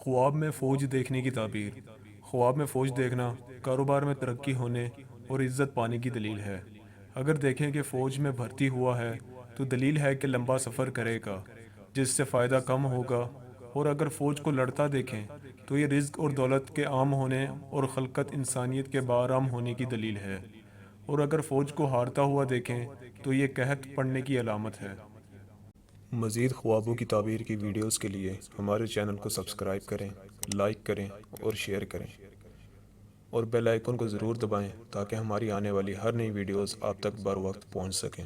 خواب میں فوج دیکھنے کی تعبیر۔ خواب میں فوج دیکھنا کاروبار میں ترقی ہونے اور عزت پانے کی دلیل ہے۔ اگر دیکھیں کہ فوج میں بھرتی ہوا ہے تو دلیل ہے کہ لمبا سفر کرے گا جس سے فائدہ کم ہوگا، اور اگر فوج کو لڑتا دیکھیں تو یہ رزق اور دولت کے عام ہونے اور خلقت انسانیت کے بارام ہونے کی دلیل ہے، اور اگر فوج کو ہارتا ہوا دیکھیں تو یہ قحط پڑنے کی علامت ہے۔ مزید خوابوں کی تعبیر کی ویڈیوز کے لیے ہمارے چینل کو سبسکرائب کریں، لائک کریں اور شیئر کریں، اور بیل آئیکن کو ضرور دبائیں تاکہ ہماری آنے والی ہر نئی ویڈیوز آپ تک بر وقت پہنچ سکیں۔